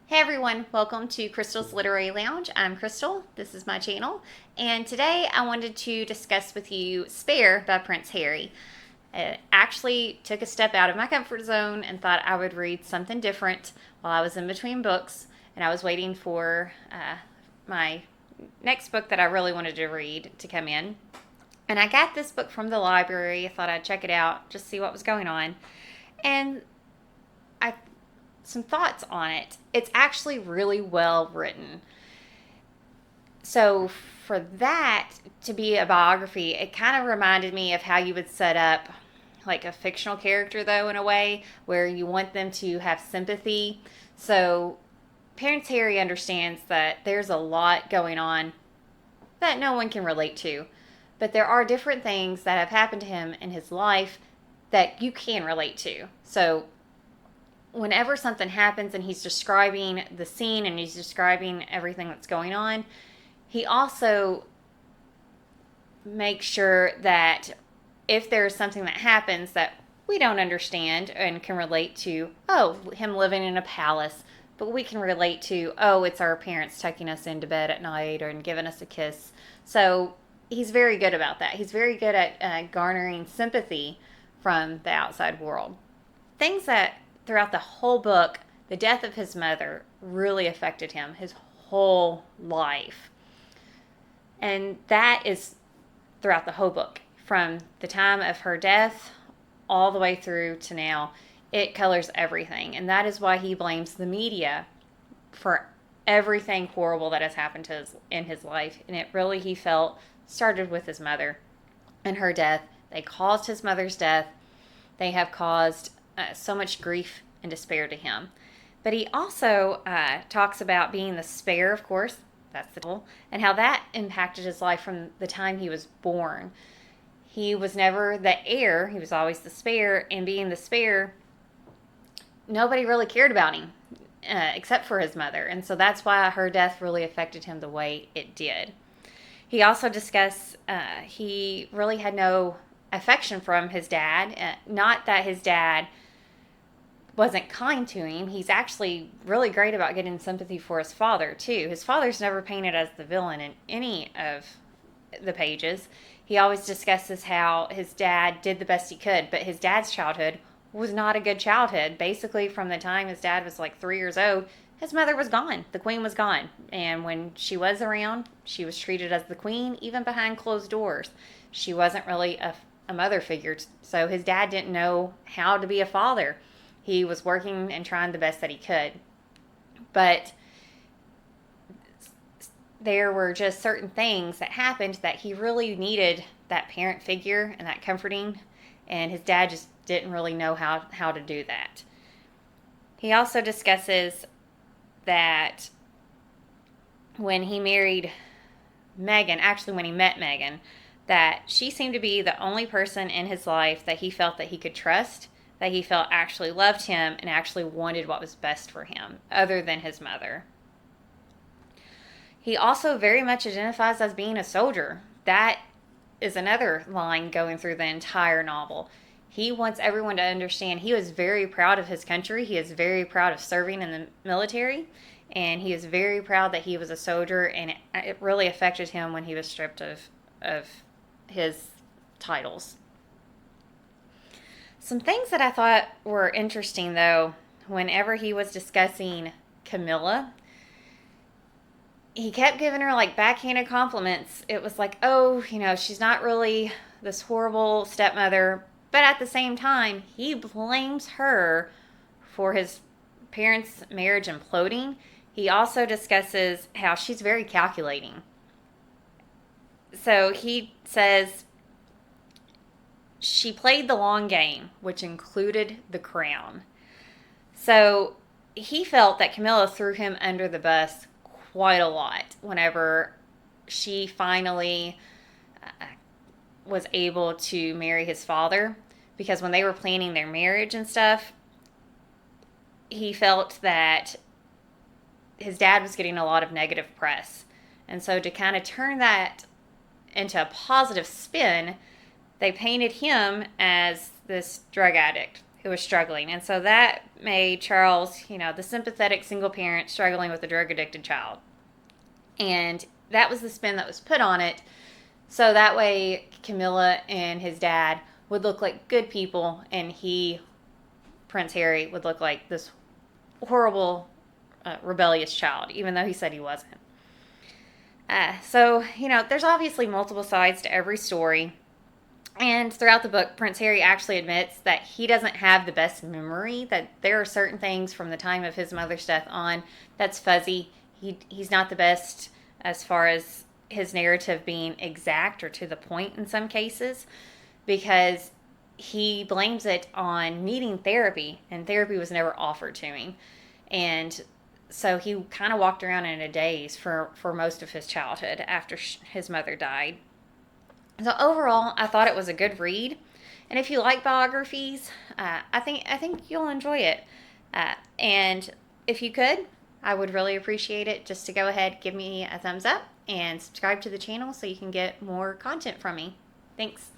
Hey everyone, welcome to Crystal's Literary Lounge. I'm Crystal, this is my channel, and today I wanted to discuss with you Spare by Prince Harry. I actually took a step out of my comfort zone and thought I would read something different while I was in between books, and I was waiting for my next book that I really wanted to read to come in. And I got this book from the library. I thought I'd check it out, just see what was going on. And I some thoughts on it. It's actually really well written. So for that to be a biography, it kind of reminded me of how you would set up like a fictional character though in a way where you want them to have sympathy. So Prince Harry understands that there's a lot going on that no one can relate to. But there are different things that have happened to him in his life that you can relate to. So whenever something happens and he's describing the scene and he's describing everything that's going on, he also makes sure that if there's something that happens that we don't understand and can relate to, oh, him living in a palace, but we can relate to, oh, it's our parents tucking us into bed at night or giving us a kiss. So he's very good about that. He's very good at garnering sympathy from the outside world. Things that throughout the whole book, the death of his mother really affected him his whole life. And that is throughout the whole book, from the time of her death all the way through to now. It colors everything. And that is why he blames the media for everything horrible that has happened in his life. And it really, he felt, started with his mother and her death. They caused his mother's death. They have caused so much grief and despair to him. But he also talks about being the spare, of course, that's the title, and how that impacted his life from the time he was born. He was never the heir, he was always the spare, and being the spare, nobody really cared about him except for his mother. And so that's why her death really affected him the way it did. He also discussed he really had no affection from his dad. Not that his dad wasn't kind to him. He's actually really great about getting sympathy for his father, too. His father's never painted as the villain in any of the pages. He always discusses how his dad did the best he could, but his dad's childhood was not a good childhood. Basically, from the time his dad was like 3 years old, his mother was gone. The queen was gone. And when she was around, she was treated as the queen, even behind closed doors. She wasn't really a mother figure. So his dad didn't know how to be a father. He was working and trying the best that he could. But there were just certain things that happened that he really needed that parent figure and that comforting. And his dad just didn't really know how to do that. He also discusses that when he married Meghan, actually when he met Meghan, that she seemed to be the only person in his life that he felt that he could trust, that he felt actually loved him and actually wanted what was best for him, other than his mother. He also very much identifies as being a soldier. That is another line going through the entire novel. He wants everyone to understand he was very proud of his country. He is very proud of serving in the military. And he is very proud that he was a soldier. And it really affected him when he was stripped of his titles. Some things that I thought were interesting, though, whenever he was discussing Camilla, he kept giving her like backhanded compliments. It was like, oh, she's not really this horrible stepmother. But at the same time, he blames her for his parents' marriage imploding. He also discusses how she's very calculating. So he says she played the long game, which included the crown. So he felt that Camilla threw him under the bus quite a lot whenever she finally was able to marry his father, because when they were planning their marriage and stuff, he felt that his dad was getting a lot of negative press. And so to kind of turn that into a positive spin, they painted him as this drug addict it was struggling. And so that made Charles, the sympathetic single parent struggling with a drug addicted child. And that was the spin that was put on it. So that way, Camilla and his dad would look like good people, and Prince Harry, would look like this horrible, rebellious child, even though he said he wasn't. There's obviously multiple sides to every story. And throughout the book, Prince Harry actually admits that he doesn't have the best memory, that there are certain things from the time of his mother's death on that's fuzzy. He's not the best as far as his narrative being exact or to the point in some cases, because he blames it on needing therapy, and therapy was never offered to him. And so he kind of walked around in a daze for most of his childhood after his mother died. So overall, I thought it was a good read, and if you like biographies, I think you'll enjoy it. And if you could, I would really appreciate it just to go ahead, give me a thumbs up, and subscribe to the channel so you can get more content from me. Thanks.